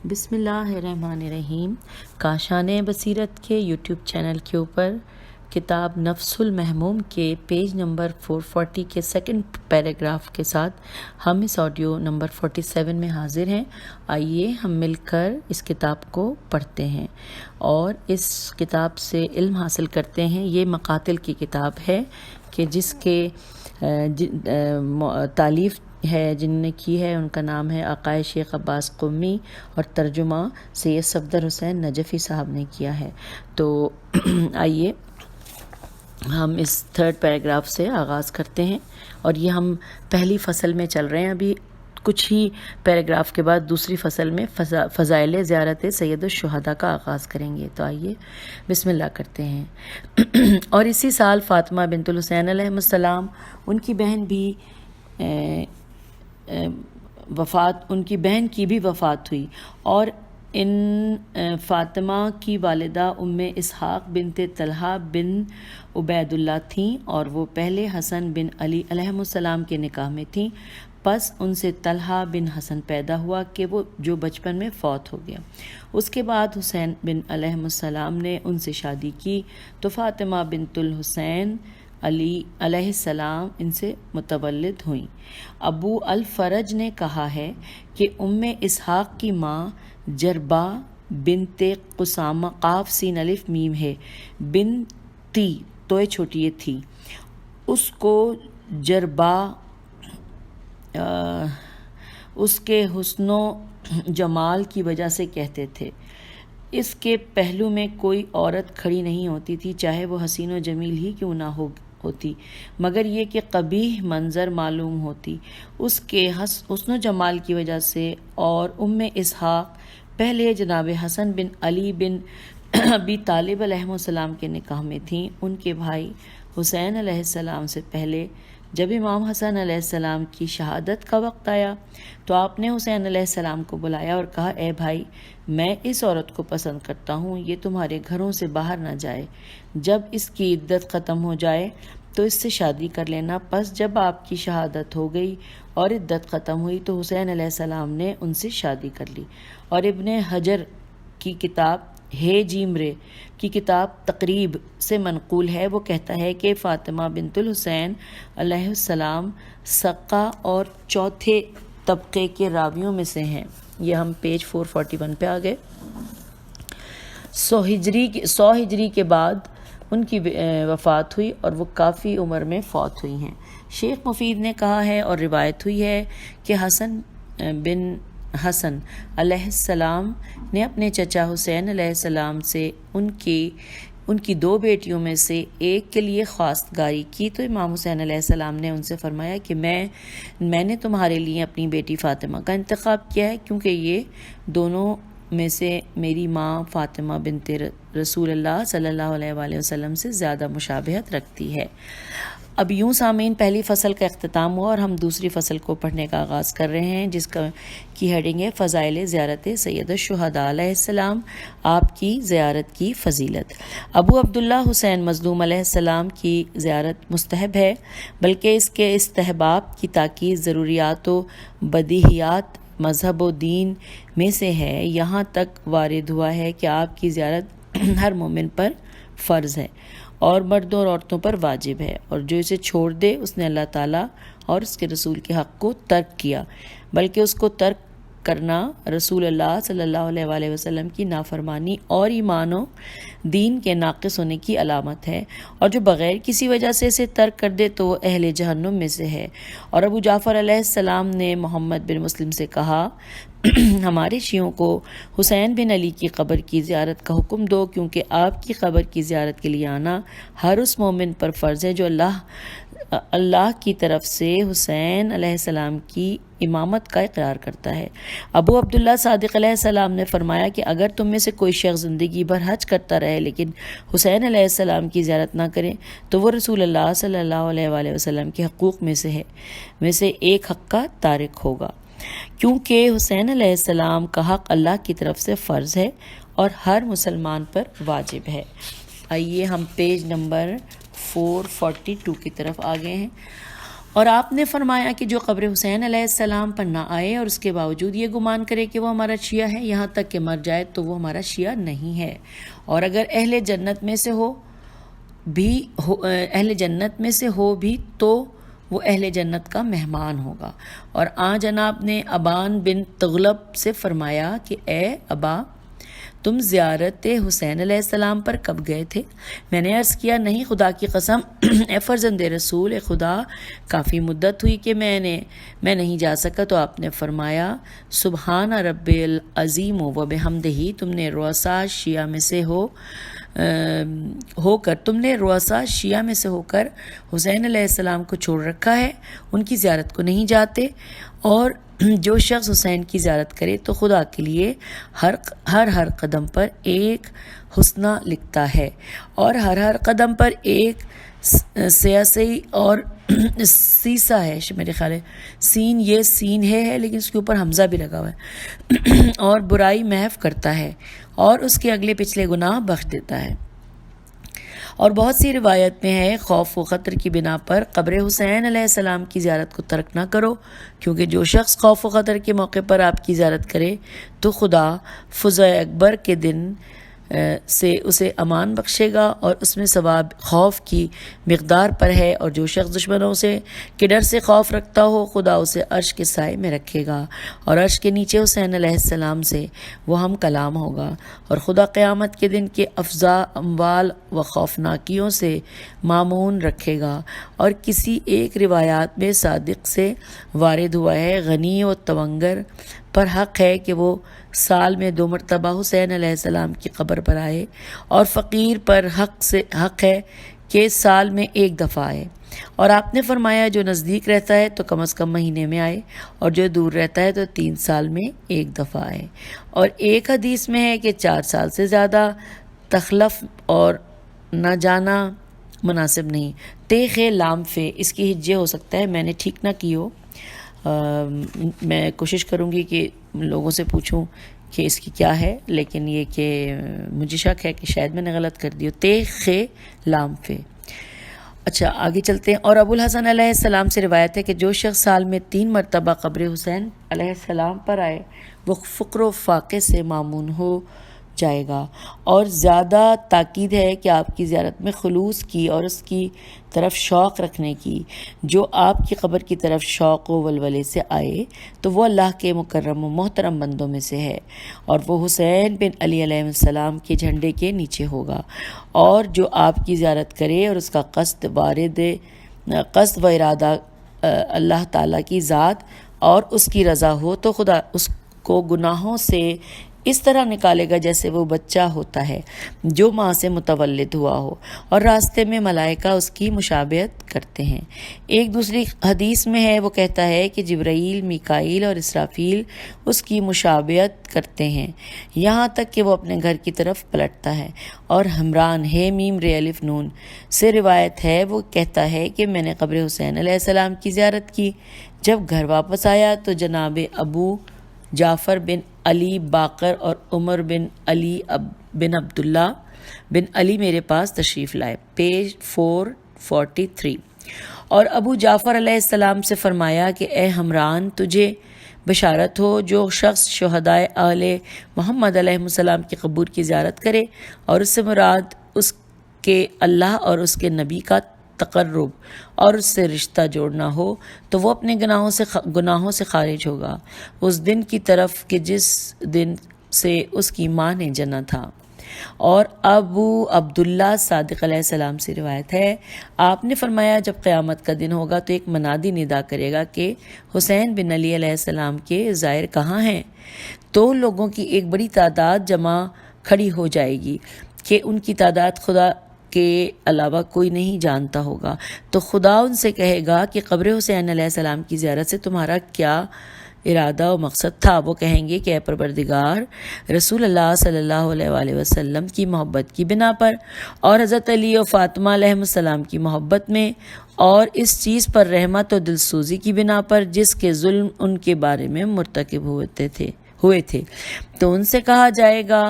بسم اللہ الرحمن الرحیم. کاشان بصیرت کے یوٹیوب چینل کے اوپر کتاب نفس المحموم کے پیج نمبر 440 کے سیکنڈ پیراگراف کے ساتھ ہم اس آڈیو نمبر 47 میں حاضر ہیں. آئیے ہم مل کر اس کتاب کو پڑھتے ہیں اور اس کتاب سے علم حاصل کرتے ہیں. یہ مقاتل کی کتاب ہے کہ جس کے تالیف ہے جن نے کی ہے ان کا نام ہے عقائد شیخ عباس قمی اور ترجمہ سید صفدر حسین نجفی صاحب نے کیا ہے. تو آئیے ہم اس تھرڈ پیراگراف سے آغاز کرتے ہیں اور یہ ہم پہلی فصل میں چل رہے ہیں. ابھی کچھ ہی پیراگراف کے بعد دوسری فصل میں فضائل زیارت سید الشہداء کا آغاز کریں گے. تو آئیے بسم اللہ کرتے ہیں. اور اسی سال فاطمہ بنت الحسین علیہ السلام ان کی بہن کی بھی وفات ہوئی اور ان فاطمہ کی والدہ ام اسحاق بنت طلحہ بن عبید اللہ تھیں اور وہ پہلے حسن بن علی علیہ السلام کے نکاح میں تھیں. پس ان سے طلحہ بن حسن پیدا ہوا کہ وہ جو بچپن میں فوت ہو گیا. اس کے بعد حسین بن علیہ السلام نے ان سے شادی کی تو فاطمہ بنت الحسین علی علیہ السلام ان سے متولد ہوئیں. ابو الفرج نے کہا ہے کہ ام اسحاق کی ماں جربا بنت قسامہ قاف سین الف میم ہے بنتی توئے چھوٹی تھی. اس کو جربا اس کے حسن و جمال کی وجہ سے کہتے تھے. اس کے پہلو میں کوئی عورت کھڑی نہیں ہوتی تھی چاہے وہ حسین و جمیل ہی کیوں نہ ہوتی مگر یہ کہ قبیح منظر معلوم ہوتی اس کے حسن و جمال کی وجہ سے. اور ام اسحاق پہلے جناب حسن بن علی بن ابی طالب علیہ السلام کے نکاح میں تھیں. ان کے بھائی حسین علیہ السلام سے پہلے جب امام حسن علیہ السلام کی شہادت کا وقت آیا تو آپ نے حسین علیہ السلام کو بلایا اور کہا اے بھائی میں اس عورت کو پسند کرتا ہوں, یہ تمہارے گھروں سے باہر نہ جائے. جب اس کی عدت ختم ہو جائے تو اس سے شادی کر لینا. پس جب آپ کی شہادت ہو گئی اور عدت ختم ہوئی تو حسین علیہ السلام نے ان سے شادی کر لی. اور ابن حجر کی کتاب ہے جیمرے کی کتاب تقریب سے منقول ہے. وہ کہتا ہے کہ فاطمہ بنت الحسین علیہ السلام سقہ اور چوتھے طبقے کے راویوں میں سے ہیں. یہ ہم پیج 441 پہ آ گئے. 100 ہجری کے بعد ان کی وفات ہوئی اور وہ کافی عمر میں فوت ہوئی ہیں. شیخ مفید نے کہا ہے اور روایت ہوئی ہے کہ حسن بن حسن علیہ السلام نے اپنے چچا حسین علیہ السلام سے ان کی 2 بیٹیوں میں سے ایک کے لیے خواستگاری کی تو امام حسین علیہ السلام نے ان سے فرمایا کہ میں نے تمہارے لیے اپنی بیٹی فاطمہ کا انتخاب کیا ہے کیونکہ یہ دونوں میں سے میری ماں فاطمہ بنت رسول اللہ صلی اللہ علیہ وآلہ وسلم سے زیادہ مشابہت رکھتی ہے. اب یوں سامعین پہلی فصل کا اختتام ہوا اور ہم دوسری فصل کو پڑھنے کا آغاز کر رہے ہیں جس کی ہیڈنگ ہے فضائل زیارت سید الشہداء علیہ السلام, آپ کی زیارت کی فضیلت. ابو عبداللہ حسین مظلوم علیہ السلام کی زیارت مستحب ہے بلکہ اس کے استحباب کی تاکید ضروریات و بدیہیات مذہب و دین میں سے ہے. یہاں تک وارد ہوا ہے کہ آپ کی زیارت ہر مومن پر فرض ہے اور مردوں اور عورتوں پر واجب ہے اور جو اسے چھوڑ دے اس نے اللہ تعالیٰ اور اس کے رسول کے حق کو ترک کیا بلکہ اس کو ترک کرنا رسول اللہ صلی اللہ علیہ وآلہ وسلم کی نافرمانی اور ایمان و دین کے ناقص ہونے کی علامت ہے. اور جو بغیر کسی وجہ سے اسے ترک کر دے تو وہ اہل جہنم میں سے ہے. اور ابو جعفر علیہ السلام نے محمد بن مسلم سے کہا ہمارے شیعوں کو حسین بن علی کی قبر کی زیارت کا حکم دو کیونکہ آپ کی قبر کی زیارت کے لیے آنا ہر اس مومن پر فرض ہے جو اللہ کی طرف سے حسین علیہ السلام کی امامت کا اقرار کرتا ہے. ابو عبداللہ صادق علیہ السلام نے فرمایا کہ اگر تم میں سے کوئی شخص زندگی بھر حج کرتا رہے لیکن حسین علیہ السلام کی زیارت نہ کرے تو وہ رسول اللہ صلی اللہ علیہ وآلہ وسلم کے حقوق میں سے ایک حق کا تارک ہوگا کیونکہ حسین علیہ السلام کا حق اللہ کی طرف سے فرض ہے اور ہر مسلمان پر واجب ہے. آئیے ہم پیج نمبر 442 کی طرف آ گئے ہیں. اور آپ نے فرمایا کہ جو قبر حسین علیہ السلام پر نہ آئے اور اس کے باوجود یہ گمان کرے کہ وہ ہمارا شیعہ ہے یہاں تک کہ مر جائے تو وہ ہمارا شیعہ نہیں ہے، اور اگر اہل جنت میں سے ہو بھی تو وہ اہل جنت کا مہمان ہوگا۔ اور جناب نے ابان بن تغلب سے فرمایا کہ اے ابا، تم زیارت حسین علیہ السلام پر کب گئے تھے؟ میں نے عرض کیا، نہیں خدا کی قسم اے فرزند رسول خدا، کافی مدت ہوئی کہ میں نہیں جا سکا۔ تو آپ نے فرمایا، سبحان رب العظیم و بحمدہ، تم نے رؤساء شیعہ میں سے ہو کر حسین علیہ السلام کو چھوڑ رکھا ہے، ان کی زیارت کو نہیں جاتے، اور جو شخص حسین کی زیارت کرے تو خدا کے لیے ہر قدم پر ایک حسنہ لکھتا ہے، اور ہر قدم پر ایک سیاسی اور سیسا ہے، میرے خیال ہے سین ہے لیکن اس کے اوپر حمزہ بھی لگا ہوا ہے، اور برائی محو کرتا ہے اور اس کے اگلے پچھلے گناہ بخش دیتا ہے۔ اور بہت سی روایت میں ہے، خوف و خطر کی بنا پر قبر حسین علیہ السلام کی زیارت کو ترک نہ کرو، کیونکہ جو شخص خوف و خطر کے موقع پر آپ کی زیارت کرے تو خدا فزع اکبر کے دن سے اسے امان بخشے گا، اور اس میں ثواب خوف کی مقدار پر ہے، اور جو شخص دشمنوں کے ڈر سے خوف رکھتا ہو خدا اسے عرش کے سائے میں رکھے گا، اور عرش کے نیچے حسین علیہ السلام سے وہ ہم کلام ہوگا، اور خدا قیامت کے دن کے افزا اموال و خوفناکیوں سے مامون رکھے گا۔ اور کسی ایک روایات میں صادق سے وارد ہوا ہے، غنی و توانگر پر حق ہے کہ وہ سال میں 2 مرتبہ حسین علیہ السلام کی قبر پر آئے، اور فقیر پر حق ہے کہ سال میں 1 دفعہ آئے۔ اور آپ نے فرمایا، جو نزدیک رہتا ہے تو کم از کم مہینے میں آئے، اور جو دور رہتا ہے تو 3 سال میں 1 دفعہ آئے۔ اور ایک حدیث میں ہے کہ 4 سال سے زیادہ تخلف اور نہ جانا مناسب نہیں۔ تیخ لام فے، اس کی ہجے ہو سکتا ہے میں نے ٹھیک نہ کی ہو، میں کوشش کروں گی کہ لوگوں سے پوچھوں کہ اس کی کیا ہے، لیکن یہ کہ مجھے شک ہے کہ شاید میں نے غلط کر دی ہو، تیخ لام فے۔ اچھا آگے چلتے ہیں۔ اور ابو الحسن علیہ السلام سے روایت ہے کہ جو شخص سال میں 3 مرتبہ قبر حسین علیہ السلام پر آئے وہ فقر و فاقے سے مامون ہو جائے گا، اور زیادہ تاکید ہے کہ آپ کی زیارت میں خلوص کی اور اس کی طرف شوق رکھنے کی۔ جو آپ کی قبر کی طرف شوق و ولولے سے آئے تو وہ اللہ کے مکرم و محترم بندوں میں سے ہے، اور وہ حسین بن علی علیہ السلام کے جھنڈے کے نیچے ہوگا، اور جو آپ کی زیارت کرے اور اس کا قصد و ارادہ اللہ تعالیٰ کی ذات اور اس کی رضا ہو تو خدا اس کو گناہوں سے اس طرح نکالے گا جیسے وہ بچہ ہوتا ہے جو ماں سے متولد ہوا ہو، اور راستے میں ملائکہ اس کی مشابہت کرتے ہیں۔ ایک دوسری حدیث میں ہے، وہ کہتا ہے کہ جبرائیل، میکائیل اور اسرافیل اس کی مشابہت کرتے ہیں یہاں تک کہ وہ اپنے گھر کی طرف پلٹتا ہے۔ اور حمران ہے میم رے الف نون سے روایت ہے، وہ کہتا ہے کہ میں نے قبر حسین علیہ السلام کی زیارت کی، جب گھر واپس آیا تو جناب ابو جعفر بن علی باقر اور عمر بن علی بن عبداللہ بن علی میرے پاس تشریف لائے، پیج 443۔ اور ابو جعفر علیہ السلام سے فرمایا کہ اے حمران، تجھے بشارت ہو، جو شخص شہدائے اہل محمد علیہ السلام کی قبور کی زیارت کرے اور اس سے مراد اس کے اللہ اور اس کے نبی کا تقرب اور اس سے رشتہ جوڑنا ہو تو وہ اپنے گناہوں سے خارج ہوگا اس دن کی طرف کہ جس دن سے اس کی ماں نے جنا تھا۔ اور ابو عبداللہ صادق علیہ السلام سے روایت ہے، آپ نے فرمایا جب قیامت کا دن ہوگا تو ایک منادی ندا کرے گا کہ حسین بن علی علیہ السلام کے زائر کہاں ہیں؟ تو لوگوں کی ایک بڑی تعداد جمع کھڑی ہو جائے گی کہ ان کی تعداد خدا کے علاوہ کوئی نہیں جانتا ہوگا، تو خدا ان سے کہے گا کہ قبر حسین علیہ السلام کی زیارت سے تمہارا کیا ارادہ و مقصد تھا؟ وہ کہیں گے کہ اے پروردگار، رسول اللہ صلی اللہ علیہ وآلہ وسلم کی محبت کی بنا پر اور حضرت علی و فاطمہ علیہ السلام کی محبت میں اور اس چیز پر رحمت و دلسوزی کی بنا پر جس کے ظلم ان کے بارے میں مرتکب ہوئے تھے، تو ان سے کہا جائے گا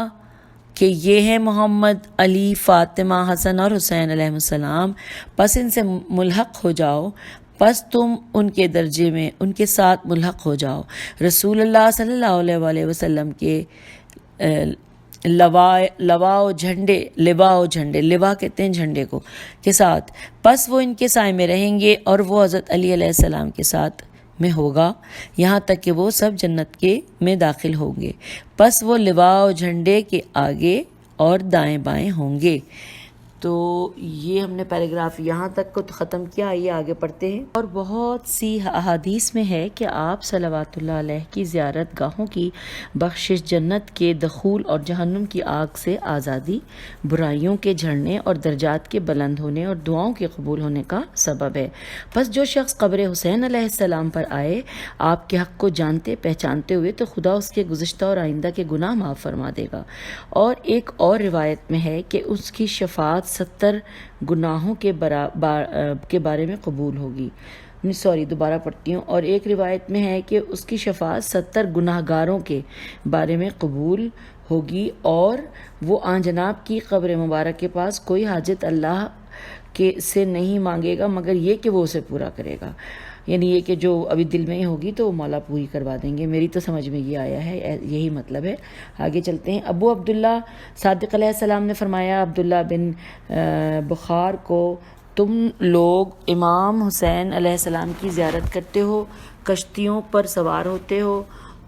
کہ یہ ہیں محمد، علی، فاطمہ، حسن اور حسین علیہ السلام، پس ان سے ملحق ہو جاؤ، پس تم ان کے درجے میں ان کے ساتھ ملحق ہو جاؤ، رسول اللہ صلی اللہ علیہ وسلم کے لواء جھنڈے لوا کہتے ہیں جھنڈے کو کے ساتھ، پس وہ ان کے سائے میں رہیں گے اور وہ حضرت علی علیہ السلام کے ساتھ میں ہوگا یہاں تک کہ وہ سب جنت کے میں داخل ہوں گے، پس وہ لواء جھنڈے کے آگے اور دائیں بائیں ہوں گے۔ تو یہ ہم نے پیراگراف یہاں تک کو ختم کیا، آئیے آگے پڑھتے ہیں۔ اور بہت سی احادیث میں ہے کہ آپ صلوات اللہ علیہ کی زیارت گاہوں کی بخشش جنت کے دخول اور جہنم کی آگ سے آزادی، برائیوں کے جھڑنے اور درجات کے بلند ہونے اور دعاؤں کے قبول ہونے کا سبب ہے۔ پس جو شخص قبر حسین علیہ السلام پر آئے آپ کے حق کو جانتے پہچانتے ہوئے تو خدا اس کے گزشتہ اور آئندہ کے گناہ معاف فرما دے گا۔ اور ایک اور روایت میں ہے کہ اس کی شفاعت 70 گناہوں کے بارے میں قبول ہوگی۔ دوبارہ پڑھتی ہوں۔ اور ایک روایت میں ہے کہ اس کی شفاعت 70 گناہ گاروں کے بارے میں قبول ہوگی، اور وہ آن جناب کی قبر مبارک کے پاس کوئی حاجت اللہ کے سے نہیں مانگے گا مگر یہ کہ وہ اسے پورا کرے گا، یعنی یہ کہ جو ابھی دل میں ہی ہوگی تو وہ مولا پوری کروا دیں گے۔ میری تو سمجھ میں یہ آیا ہے، یہی مطلب ہے۔ آگے چلتے ہیں۔ ابو عبداللہ صادق علیہ السلام نے فرمایا، عبداللہ بن بخار کو، تم لوگ امام حسین علیہ السلام کی زیارت کرتے ہو، کشتیوں پر سوار ہوتے ہو؟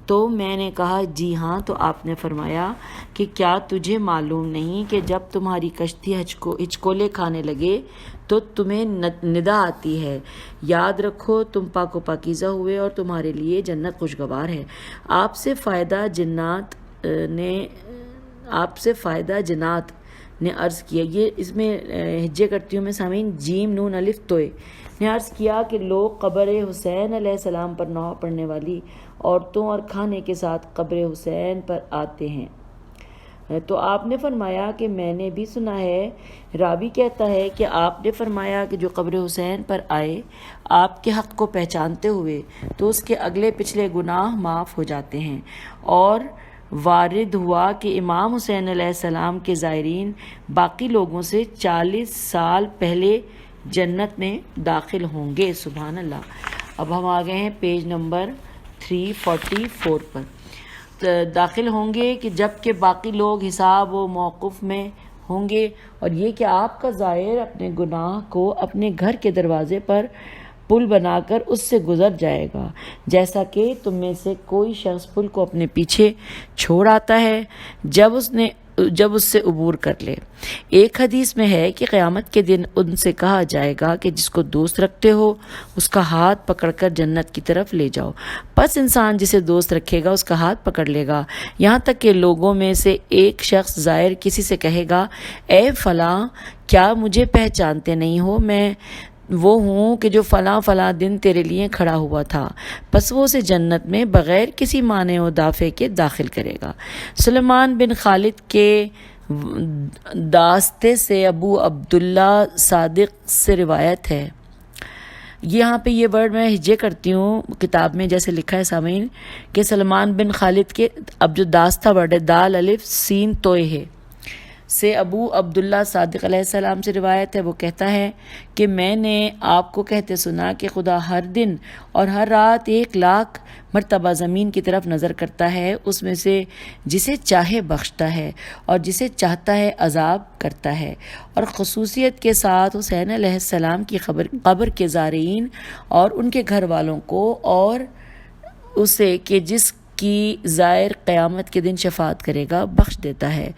تو میں نے کہا جی ہاں۔ تو آپ نے فرمایا کہ کیا تجھے معلوم نہیں کہ جب تمہاری کشتی ہچکولے کھانے لگے تو تمہیں ندا آتی ہے، یاد رکھو تم پاک و پاکیزہ ہوئے اور تمہارے لیے جنت خوشگوار ہے۔ آپ سے فائدہ جنات نے عرض کیا، یہ اس میں ہجے کرتی ہوں میں سامعین، جیم نون الف توئے نے عرض کیا کہ لوگ قبر حسین علیہ السلام پر نوح پڑھنے والی عورتوں اور کھانے کے ساتھ قبر حسین پر آتے ہیں۔ تو آپ نے فرمایا کہ میں نے بھی سنا ہے۔ راوی کہتا ہے کہ آپ نے فرمایا کہ جو قبر حسین پر آئے آپ کے حق کو پہچانتے ہوئے تو اس کے اگلے پچھلے گناہ معاف ہو جاتے ہیں۔ اور وارد ہوا کہ امام حسین علیہ السلام کے زائرین باقی لوگوں سے 40 سال پہلے جنت میں داخل ہوں گے۔ سبحان اللہ۔ اب ہم آ گئے ہیں پیج نمبر 344 پر۔ داخل ہوں گے کہ جب کہ باقی لوگ حساب و موقف میں ہوں گے، اور یہ کہ آپ کا زائر اپنے گناہ کو اپنے گھر کے دروازے پر پل بنا کر اس سے گزر جائے گا، جیسا کہ تم میں سے کوئی شخص پل کو اپنے پیچھے چھوڑ آتا ہے جب اس سے عبور کر لے۔ ایک حدیث میں ہے کہ قیامت کے دن ان سے کہا جائے گا کہ جس کو دوست رکھتے ہو اس کا ہاتھ پکڑ کر جنت کی طرف لے جاؤ۔ پس انسان جسے دوست رکھے گا اس کا ہاتھ پکڑ لے گا، یہاں تک کہ لوگوں میں سے ایک شخص زائر کسی سے کہے گا، اے فلاں، کیا مجھے پہچانتے نہیں ہو؟ میں وہ ہوں کہ جو فلاں دن تیرے لیے کھڑا ہوا تھا۔ پس وہ اسے جنت میں بغیر کسی مانع و دافع کے داخل کرے گا۔ سلیمان بن خالد کے داستے سے ابو عبداللہ صادق سے روایت ہے۔ یہاں پہ یہ ورڈ میں ہجے کرتی ہوں، کتاب میں جیسے لکھا ہے سامعین کہ سلیمان بن خالد کے، اب جو داستہ ورڈ ہے دال الف سین توئے ہے سے ابو عبداللہ صادق علیہ السلام سے روایت ہے۔ وہ کہتا ہے کہ میں نے آپ کو کہتے سنا کہ خدا ہر دن اور ہر رات 1,00,000 مرتبہ زمین کی طرف نظر کرتا ہے، اس میں سے جسے چاہے بخشتا ہے اور جسے چاہتا ہے عذاب کرتا ہے، اور خصوصیت کے ساتھ حسین علیہ السلام کی قبر کے زائرین اور ان کے گھر والوں کو، اور اسے کہ جس کی زائر قیامت کے دن شفاعت کرے گا بخش دیتا ہے،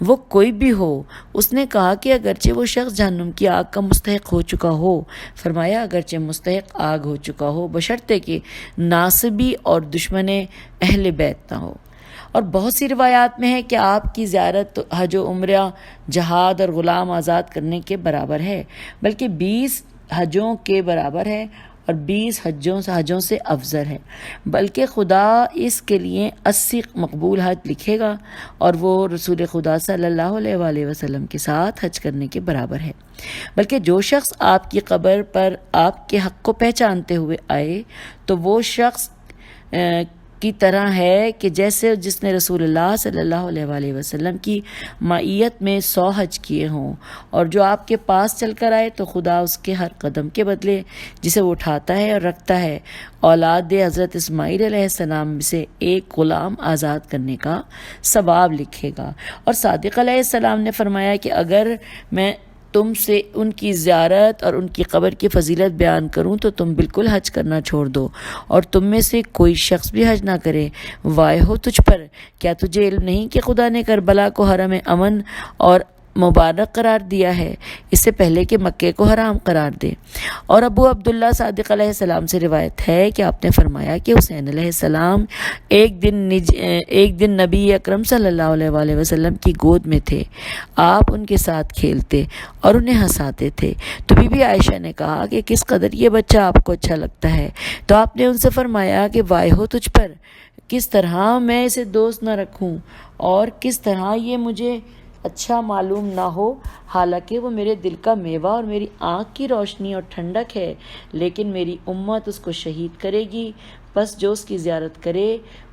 وہ کوئی بھی ہو۔ اس نے کہا کہ اگرچہ وہ شخص جہنم کی آگ کا مستحق ہو چکا ہو، فرمایا اگرچہ مستحق آگ ہو چکا ہو بشرطے کہ ناصبی اور دشمن اہل بیت نہ ہو۔ اور بہت سی روایات میں ہے کہ آپ کی زیارت حج و عمرہ، جہاد اور غلام آزاد کرنے کے برابر ہے، بلکہ 20 حجوں کے برابر ہے اور 20 حجوں سے افضل ہے، بلکہ خدا اس کے لیے 80 مقبول حج لکھے گا، اور وہ رسول خدا صلی اللہ علیہ وسلم کے ساتھ حج کرنے کے برابر ہے۔ بلکہ جو شخص آپ کی قبر پر آپ کے حق کو پہچانتے ہوئے آئے تو وہ شخص کی طرح ہے کہ جیسے جس نے رسول اللہ صلی اللہ علیہ وآلہ وسلم کی معیت میں 100 حج کیے ہوں، اور جو آپ کے پاس چل کر آئے تو خدا اس کے ہر قدم کے بدلے جسے وہ اٹھاتا ہے اور رکھتا ہے اولاد حضرت اسماعیل علیہ السلام سے ایک غلام آزاد کرنے کا ثواب لکھے گا۔ اور صادق علیہ السلام نے فرمایا کہ اگر میں تم سے ان کی زیارت اور ان کی قبر کی فضیلت بیان کروں تو تم بالکل حج کرنا چھوڑ دو، اور تم میں سے کوئی شخص بھی حج نہ کرے۔ وائے ہو تجھ پر، کیا تجھے علم نہیں کہ خدا نے کربلا کو حرم امن اور مبارک قرار دیا ہے، اس سے پہلے کہ مکے کو حرام قرار دے۔ اور ابو عبداللہ صادق علیہ السلام سے روایت ہے کہ آپ نے فرمایا کہ حسین علیہ السلام ایک دن نبی اکرم صلی اللہ علیہ وآلہ وسلم کی گود میں تھے، آپ ان کے ساتھ کھیلتے اور انہیں ہنساتے تھے، تو بی بی عائشہ نے کہا کہ کس قدر یہ بچہ آپ کو اچھا لگتا ہے، تو آپ نے ان سے فرمایا کہ وائے ہو تجھ پر، کس طرح میں اسے دوست نہ رکھوں اور کس طرح یہ مجھے اچھا معلوم نہ ہو، حالانکہ وہ میرے دل کا میوہ اور میری آنکھ کی روشنی اور ٹھنڈک ہے، لیکن میری امت اس کو شہید کرے گی، بس جو اس کی زیارت کرے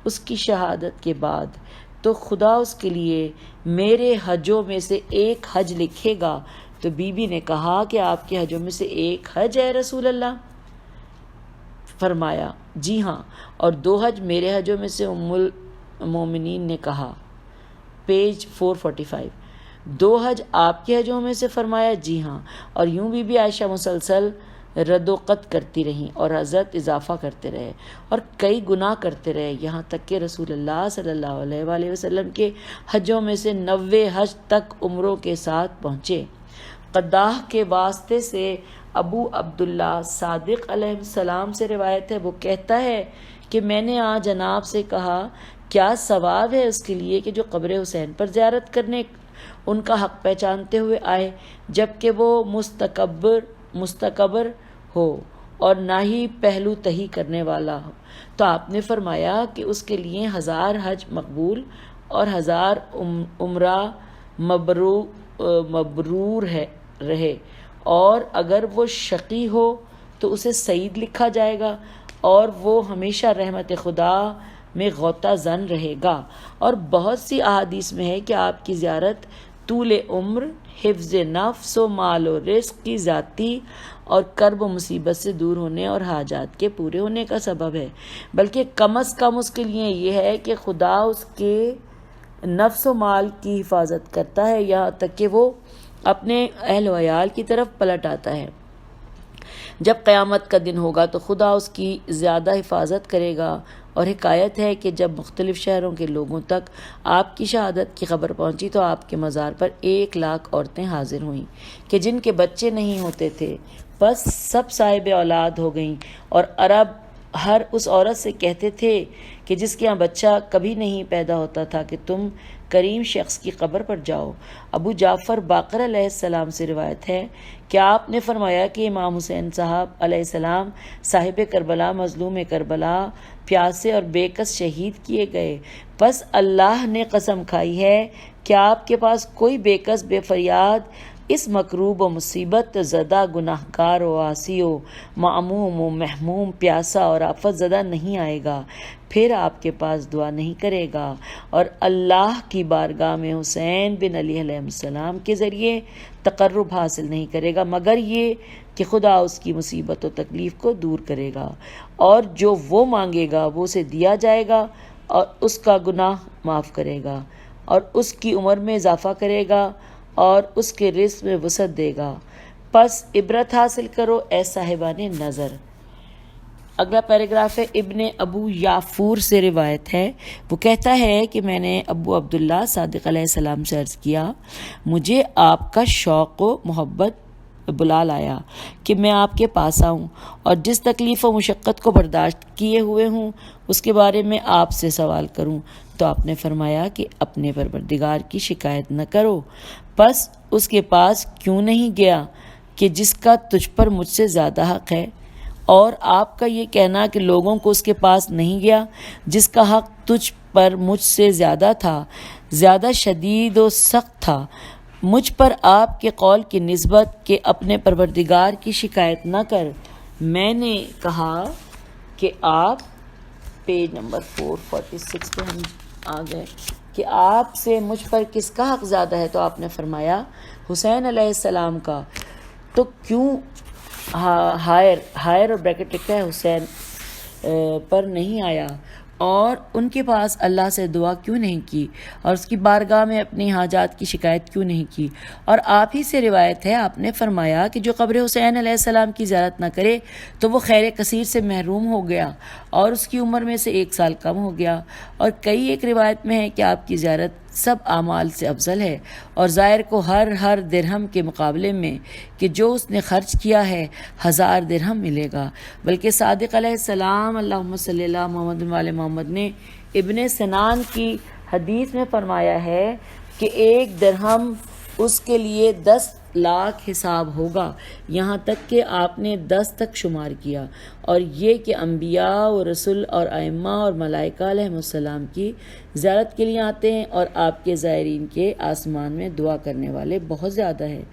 اس کی شہادت کے بعد تو خدا اس کے لیے میرے حجوں میں سے ایک حج لکھے گا۔ تو بی بی نے کہا کہ آپ کے حجوں میں سے ایک حج ہے رسول اللہ؟ فرمایا جی ہاں، اور 2 حج میرے حجوں میں سے ام المومنین نے کہا، پیج 445۔ 2 حج آپ کے حجوں میں سے؟ فرمایا جی ہاں، اور یوں بی بی عائشہ مسلسل رد و قط کرتی رہیں اور حضرت اضافہ کرتے رہے اور کئی گناہ کرتے رہے، یہاں تک کہ رسول اللہ صلی اللہ علیہ وآلہ وسلم کے حجوں میں سے 90 حج تک عمروں کے ساتھ پہنچے۔ قداح کے واسطے سے ابو عبداللہ صادق علیہ السلام سے روایت ہے، وہ کہتا ہے کہ میں نے جناب سے کہا کیا ثواب ہے اس کے لیے کہ جو قبر حسین پر زیارت کرنے ان کا حق پہچانتے ہوئے آئے، جبکہ وہ مستکبر ہو اور نہ ہی پہلو تہی کرنے والا ہو؟ تو آپ نے فرمایا کہ اس کے لیے 1000 حج مقبول اور 1000 عمرہ مبرور رہے، اور اگر وہ شقی ہو تو اسے سعید لکھا جائے گا اور وہ ہمیشہ رحمت خدا میں غوطہ زن رہے گا۔ اور بہت سی احادیث میں ہے کہ آپ کی زیارت طول عمر، حفظ نفس و مال و رزق کی ذاتی اور کرب و مصیبت سے دور ہونے اور حاجات کے پورے ہونے کا سبب ہے، بلکہ کم از کم اس کے لیے یہ ہے کہ خدا اس کے نفس و مال کی حفاظت کرتا ہے، یہاں تک کہ وہ اپنے اہل و عیال کی طرف پلٹ آتا ہے۔ جب قیامت کا دن ہوگا تو خدا اس کی زیادہ حفاظت کرے گا۔ اور حکایت ہے کہ جب مختلف شہروں کے لوگوں تک آپ کی شہادت کی خبر پہنچی تو آپ کے مزار پر 1,00,000 عورتیں حاضر ہوئیں کہ جن کے بچے نہیں ہوتے تھے، بس سب صاحب اولاد ہو گئیں، اور عرب ہر اس عورت سے کہتے تھے کہ جس کے یہاں بچہ کبھی نہیں پیدا ہوتا تھا کہ تم کریم شخص کی قبر پر جاؤ۔ ابو جعفر باقر علیہ السلام سے روایت ہے کہ آپ نے فرمایا کہ امام حسین صاحب علیہ السلام صاحب کربلا، مظلوم کربلا، پیاسے اور بے کس شہید کیے گئے، بس اللہ نے قسم کھائی ہے کہ آپ کے پاس کوئی بے کس بے فریاد اس مکروب و مصیبت زدہ گناہگار و عاصی و معموم و محموم، پیاسا اور آفت زدہ نہیں آئے گا، پھر آپ کے پاس دعا نہیں کرے گا اور اللہ کی بارگاہ میں حسین بن علی علیہ السلام کے ذریعے تقرب حاصل نہیں کرے گا، مگر یہ کہ خدا اس کی مصیبت و تکلیف کو دور کرے گا، اور جو وہ مانگے گا وہ اسے دیا جائے گا، اور اس کا گناہ معاف کرے گا، اور اس کی عمر میں اضافہ کرے گا، اور اس کے رزق میں وسعت دے گا۔ پس عبرت حاصل کرو اے صاحبان نظر۔ اگلا پیراگراف ہے، ابن ابو یافور سے روایت ہے، وہ کہتا ہے کہ میں نے ابو عبداللہ صادق علیہ السلام سے عرض کیا، مجھے آپ کا شوق و محبت بلا لایا کہ میں آپ کے پاس آؤں اور جس تکلیف و مشقت کو برداشت کیے ہوئے ہوں اس کے بارے میں آپ سے سوال کروں۔ تو آپ نے فرمایا کہ اپنے پروردگار کی شکایت نہ کرو، بس اس کے پاس کیوں نہیں گیا کہ جس کا تجھ پر مجھ سے زیادہ حق ہے، اور آپ کا یہ کہنا کہ لوگوں کو اس کے پاس نہیں گیا جس کا حق تجھ پر مجھ سے زیادہ تھا، زیادہ شدید و سخت تھا۔ مجھ پر آپ کے قول کی نسبت کہ اپنے پروردگار کی شکایت نہ کر، میں نے کہا کہ آپ پیج نمبر 446 پہ ہم آ گئے کہ آپ سے مجھ پر کس کا حق زیادہ ہے، تو آپ نے فرمایا حسین علیہ السلام کا. تو کیوں ہائر اور بریکٹ لکھتا ہے حسین پر نہیں آیا اور ان کے پاس اللہ سے دعا کیوں نہیں کی اور اس کی بارگاہ میں اپنی حاجات کی شکایت کیوں نہیں کی؟ اور آپ ہی سے روایت ہے، آپ نے فرمایا کہ جو قبر حسین علیہ السلام کی زیارت نہ کرے تو وہ خیر کثیر سے محروم ہو گیا اور اس کی عمر میں سے 1 سال کم ہو گیا. اور کئی ایک روایت میں ہے کہ آپ کی زیارت سب اعمال سے افضل ہے اور زائر کو ہر درہم کے مقابلے میں کہ جو اس نے خرچ کیا ہے 1000 درہم ملے گا. بلکہ صادق علیہ السلام اللہم صلی اللہ محمد وعلی محمد نے ابن سنان کی حدیث میں فرمایا ہے کہ 1 درہم اس کے لیے 10 لاکھ حساب ہوگا. یہاں تک کہ آپ نے 10 تک شمار کیا، اور یہ کہ انبیاء و رسول اور ائمہ اور ملائکہ علیہ السلام کی زیارت کے لیے آتے ہیں اور آپ کے زائرین کے آسمان میں دعا کرنے والے بہت زیادہ ہیں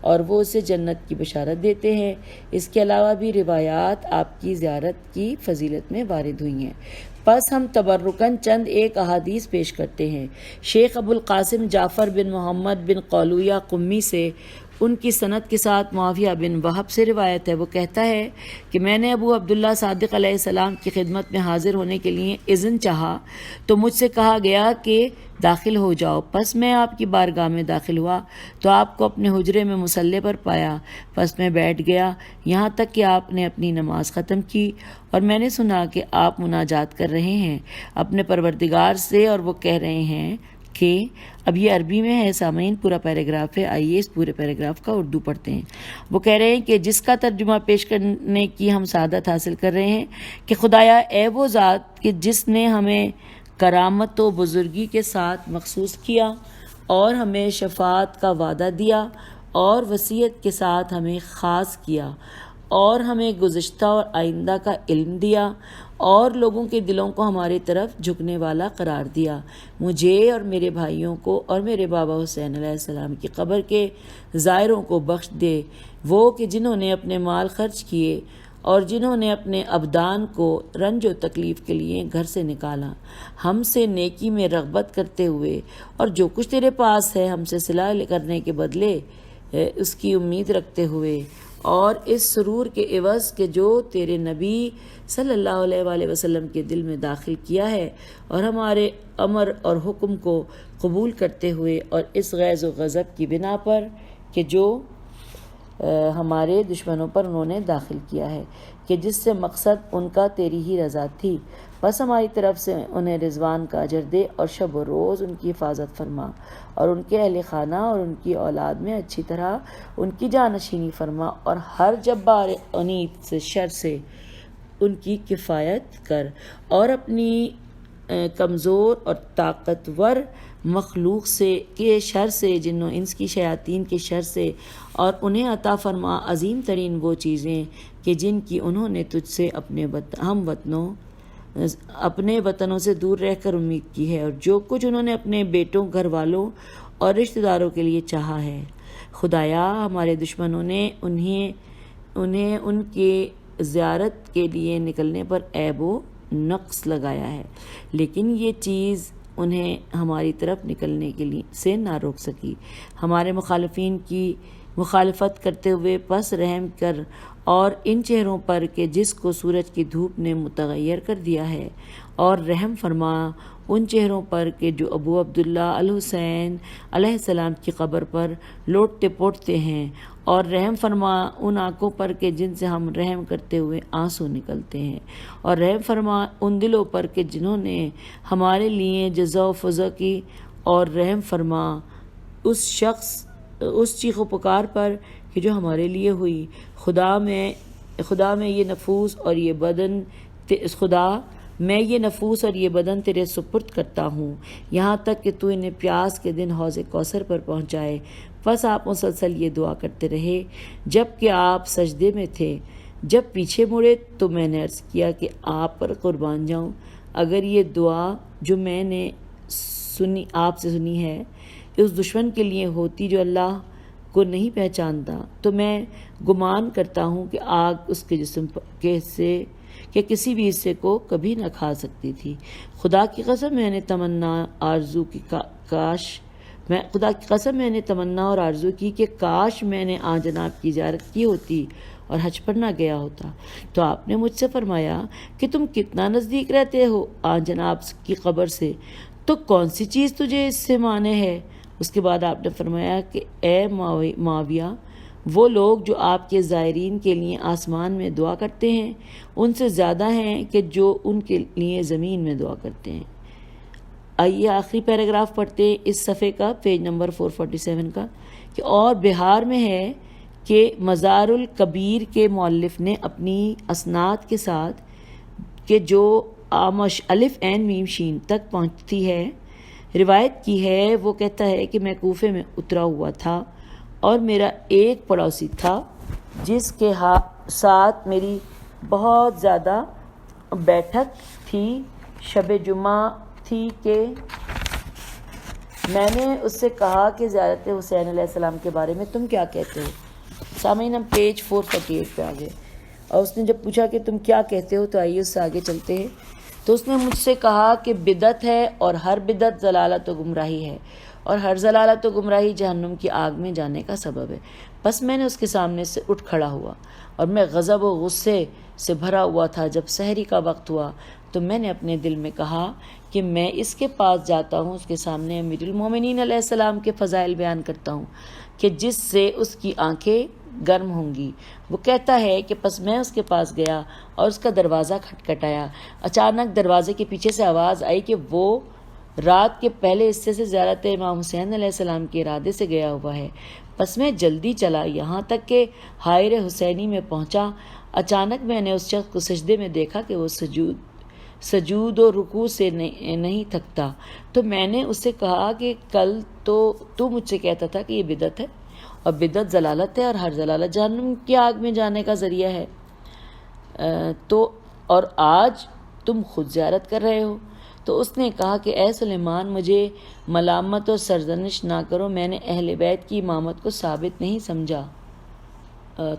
اور وہ اسے جنت کی بشارت دیتے ہیں. اس کے علاوہ بھی روایات آپ کی زیارت کی فضیلت میں وارد ہوئی ہیں. پس ہم تبرکاً چند ایک احادیث پیش کرتے ہیں. شیخ ابو القاسم جعفر بن محمد بن قولویہ قمی سے ان کی سند کے ساتھ معاویہ بن وہب سے روایت ہے. وہ کہتا ہے کہ میں نے ابو عبداللہ صادق علیہ السلام کی خدمت میں حاضر ہونے کے لیے اذن چاہا تو مجھ سے کہا گیا کہ داخل ہو جاؤ. پس میں آپ کی بارگاہ میں داخل ہوا تو آپ کو اپنے حجرے میں مصلی پر پایا. پس میں بیٹھ گیا یہاں تک کہ آپ نے اپنی نماز ختم کی اور میں نے سنا کہ آپ مناجات کر رہے ہیں اپنے پروردگار سے اور وہ کہہ رہے ہیں کہ اب یہ عربی میں ہے سامعین، پورا پیراگراف ہے، آئیے اس پورے پیراگراف کا اردو پڑھتے ہیں. وہ کہہ رہے ہیں کہ جس کا ترجمہ پیش کرنے کی ہم سعادت حاصل کر رہے ہیں کہ خدایا اے وہ ذات کہ جس نے ہمیں کرامت و بزرگی کے ساتھ مخصوص کیا اور ہمیں شفاعت کا وعدہ دیا اور وصیت کے ساتھ ہمیں خاص کیا اور ہمیں گزشتہ اور آئندہ کا علم دیا اور لوگوں کے دلوں کو ہماری طرف جھکنے والا قرار دیا. مجھے اور میرے بھائیوں کو اور میرے بابا حسین علیہ السلام کی قبر کے زائروں کو بخش دے، وہ کہ جنہوں نے اپنے مال خرچ کیے اور جنہوں نے اپنے ابدان کو رنج و تکلیف کے لیے گھر سے نکالا، ہم سے نیکی میں رغبت کرتے ہوئے اور جو کچھ تیرے پاس ہے ہم سے صلح کرنے کے بدلے اس کی امید رکھتے ہوئے، اور اس سرور کے عوض کہ جو تیرے نبی صلی اللہ علیہ وآلہ وسلم کے دل میں داخل کیا ہے، اور ہمارے امر اور حکم کو قبول کرتے ہوئے، اور اس غیظ و غضب کی بنا پر کہ جو ہمارے دشمنوں پر انہوں نے داخل کیا ہے کہ جس سے مقصد ان کا تیری ہی رضا تھی. بس ہماری طرف سے انہیں رضوان کا اجر دے اور شب و روز ان کی حفاظت فرما اور ان کے اہل خانہ اور ان کی اولاد میں اچھی طرح ان کی جانشینی فرما اور ہر جبار عنید سے شر سے ان کی کفایت کر اور اپنی کمزور اور طاقتور مخلوق سے کے شر سے، جن و انس کی شیاطین کے شر سے، اور انہیں عطا فرما عظیم ترین وہ چیزیں کہ جن کی انہوں نے تجھ سے اپنے وطنوں سے دور رہ کر امید کی ہے، اور جو کچھ انہوں نے اپنے بیٹوں، گھر والوں اور رشتہ داروں کے لیے چاہا ہے. خدایا ہمارے دشمنوں نے انہیں ان کے زیارت کے لیے نکلنے پر عیب و نقص لگایا ہے، لیکن یہ چیز انہیں ہماری طرف نکلنے کے لیے سے نہ روک سکی. ہمارے مخالفین کی مخالفت کرتے ہوئے پس رحم کر اور ان چہروں پر کہ جس کو سورج کی دھوپ نے متغیر کر دیا ہے، اور رحم فرما ان چہروں پر کہ جو ابو عبداللہ الحسین علیہ السلام کی قبر پر لوٹتے پوٹتے ہیں، اور رحم فرما ان آنکھوں پر کہ جن سے ہم رحم کرتے ہوئے آنسو نکلتے ہیں، اور رحم فرما ان دلوں پر کہ جنہوں نے ہمارے لیے جزا و فضا کی، اور رحم فرما اس چیخ و پکار پر کہ جو ہمارے لیے ہوئی. خدا میں یہ نفوس اور یہ بدن تیرے سپرد کرتا ہوں یہاں تک کہ تو انہیں پیاس کے دن حوض کوثر پر پہنچائے. بس آپ مسلسل یہ دعا کرتے رہے جب کہ آپ سجدے میں تھے. جب پیچھے مڑے تو میں نے عرض کیا کہ آپ پر قربان جاؤں، اگر یہ دعا جو میں نے آپ سے سنی ہے اس دشمن کے لیے ہوتی جو اللہ کو نہیں پہچانتا، تو میں گمان کرتا ہوں کہ آگ اس کے جسم کہ کسی بھی حصے کو کبھی نہ کھا سکتی تھی۔ خدا کی قسم میں نے تمنا اور آرزو کی کہ کاش میں نے آن جناب کی زیارت کی ہوتی اور حج پر نہ گیا ہوتا۔ تو آپ نے مجھ سے فرمایا کہ تم کتنا نزدیک رہتے ہو آن جناب کی قبر سے، تو کون سی چیز تجھے اس سے مانے ہے؟ اس کے بعد آپ نے فرمایا کہ اے معاویہ، وہ لوگ جو آپ کے زائرین کے لیے آسمان میں دعا کرتے ہیں ان سے زیادہ ہیں کہ جو ان کے لیے زمین میں دعا کرتے ہیں۔ آئیے آخری پیراگراف پڑھتے ہیں اس صفحے کا، پیج نمبر 447 کا، کہ اور بہار میں ہے کہ مزار الکبیر کے مؤلف نے اپنی اسناد کے ساتھ کہ جو آمش الف عین میم شین تک پہنچتی ہے روایت کی ہے۔ وہ کہتا ہے کہ میں کوفے میں اترا ہوا تھا اور میرا ایک پڑوسی تھا جس کے ساتھ میری بہت زیادہ بیٹھک تھی۔ شب جمعہ تھی کہ میں نے اس سے کہا کہ زیارت حسین علیہ السلام کے بارے میں تم کیا کہتے ہو؟ سامعین، ہم پیج 448 پہ آگے، اور اس نے جب پوچھا کہ تم کیا کہتے ہو تو آئیے اس سے آگے چلتے ہیں۔ تو اس نے مجھ سے کہا کہ بدعت ہے اور ہر بدعت ضلالت و گمراہی ہے، اور ہر ضلالت و گمراہی جہنم کی آگ میں جانے کا سبب ہے۔ بس میں نے اس کے سامنے سے اٹھ کھڑا ہوا اور میں غضب و غصے سے بھرا ہوا تھا۔ جب سحری کا وقت ہوا تو میں نے اپنے دل میں کہا کہ میں اس کے پاس جاتا ہوں، اس کے سامنے امیر المومنین علیہ السلام کے فضائل بیان کرتا ہوں کہ جس سے اس کی آنکھیں گرم ہوں گی۔ وہ کہتا ہے کہ پس میں اس کے پاس گیا اور اس کا دروازہ کھٹکھٹایا۔ اچانک دروازے کے پیچھے سے آواز آئی کہ وہ رات کے پہلے حصے سے زیارت امام حسین علیہ السلام کے ارادے سے گیا ہوا ہے۔ پس میں جلدی چلا یہاں تک کہ حائر حسینی میں پہنچا۔ اچانک میں نے اس شخص کو سجدے میں دیکھا کہ وہ سجود و رکوع سے نہیں تھکتا۔ تو میں نے اس سے کہا کہ کل تو مجھ سے کہتا تھا کہ یہ بدعت ہے اور بدعت ضلالت ہے اور ہر ضلالت جہنم کی آگ میں جانے کا ذریعہ ہے، اور آج تم خود زیارت کر رہے ہو۔ تو اس نے کہا کہ اے سلیمان، مجھے ملامت اور سرزنش نہ کرو، میں نے اہل بیت کی امامت کو ثابت نہیں سمجھا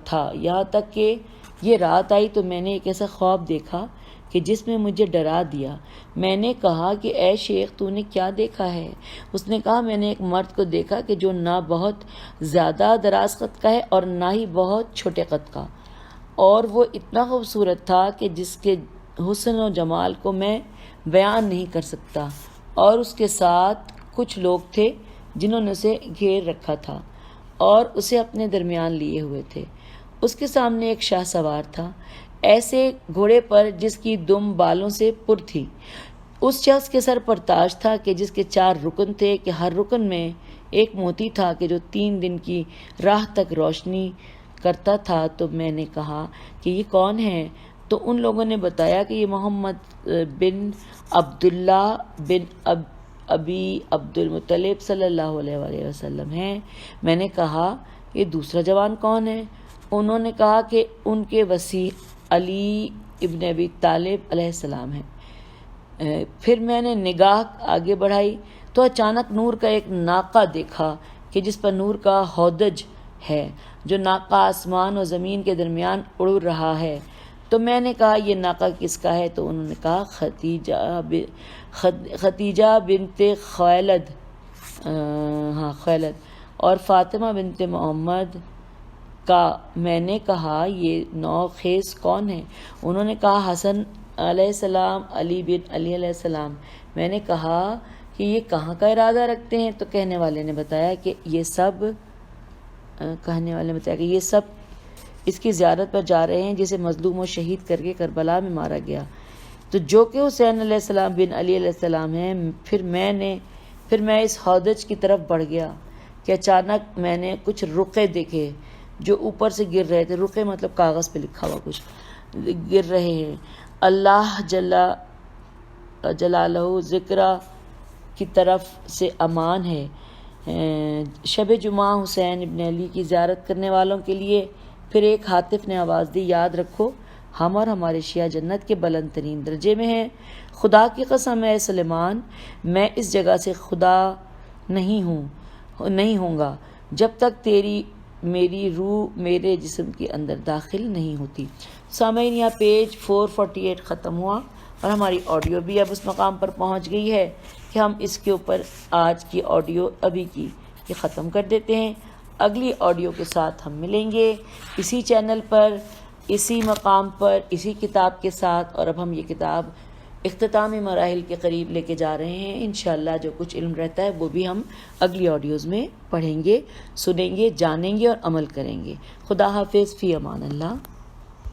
تھا، یہاں تک کہ یہ رات آئی تو میں نے ایک ایسا خواب دیکھا کہ جس میں مجھے ڈرا دیا۔ میں نے کہا کہ اے شیخ، تو نے کیا دیکھا ہے؟ اس نے کہا میں نے ایک مرد کو دیکھا کہ جو نہ بہت زیادہ دراز قد کا ہے اور نہ ہی بہت چھوٹے قد کا، اور وہ اتنا خوبصورت تھا کہ جس کے حسن و جمال کو میں بیان نہیں کر سکتا، اور اس کے ساتھ کچھ لوگ تھے جنہوں نے اسے گھیر رکھا تھا اور اسے اپنے درمیان لیے ہوئے تھے۔ اس کے سامنے ایک شاہ سوار تھا، ایسے گھوڑے پر جس کی دم بالوں سے پر تھی۔ اس شخص کے سر پر تاج تھا کہ جس کے 4 رکن تھے کہ ہر رکن میں ایک موتی تھا کہ جو 3 دن کی راہ تک روشنی کرتا تھا۔ تو میں نے کہا کہ یہ کون ہے؟ تو ان لوگوں نے بتایا کہ یہ محمد بن عبداللہ بن ابی عبد المطلب صلی اللہ علیہ وآلہ وسلم ہیں۔ میں نے کہا یہ دوسرا جوان کون ہے؟ انہوں نے کہا کہ ان کے وصی علی ابن ابی طالب علیہ السلام ہیں۔ پھر میں نے نگاہ آگے بڑھائی تو اچانک نور کا ایک ناقہ دیکھا کہ جس پر نور کا ہودج ہے، جو ناقہ آسمان و زمین کے درمیان اڑ رہا ہے۔ تو میں نے کہا یہ ناقہ کس کا ہے؟ تو انہوں نے کہا ختیجہ بنت خویلد اور فاطمہ بنت محمد کا۔ میں نے کہا یہ نو خیز کون ہے؟ انہوں نے کہا حسن علیہ السلام، علی بن علی علیہ السلام۔ میں نے کہا کہ یہ کہاں کا ارادہ رکھتے ہیں؟ تو کہنے والے نے بتایا کہ یہ سب اس کی زیارت پر جا رہے ہیں جسے مظلوم و شہید کر کے کربلا میں مارا گیا، تو جو کہ حسین علیہ السلام بن علی علیہ السلام ہیں۔ پھر میں اس ہودج کی طرف بڑھ گیا کہ اچانک میں نے کچھ رقعے دیکھے جو اوپر سے گر رہے تھے۔ رقعے مطلب کاغذ پہ لکھا ہوا کچھ گر رہے ہیں۔ اللہ جلالہ ذکرہ کی طرف سے امان ہے۔ شب جمعہ حسین ابن علی کی زیارت کرنے والوں کے لیے۔ پھر ایک ہاتف نے آواز دی، یاد رکھو ہم اور ہمارے شیعہ جنت کے بلند ترین درجے میں ہیں۔ خدا کی قسم ہے سلیمان، میں اس جگہ سے خدا نہیں ہوں گا جب تک میری روح میرے جسم کے اندر داخل نہیں ہوتی۔ سامعین یہاں پیج 448 ختم ہوا اور ہماری آڈیو بھی اب اس مقام پر پہنچ گئی ہے کہ ہم اس کے اوپر آج کی آڈیو ابھی کی یہ ختم کر دیتے ہیں. اگلی آڈیو کے ساتھ ہم ملیں گے اسی چینل پر، اسی مقام پر، اسی کتاب کے ساتھ. اور اب ہم یہ کتاب اختتامی مراحل کے قریب لے کے جا رہے ہیں. انشاءاللہ جو کچھ علم رہتا ہے وہ بھی ہم اگلی آڈیوز میں پڑھیں گے، سنیں گے، جانیں گے اور عمل کریں گے. خدا حافظ، فی امان اللہ.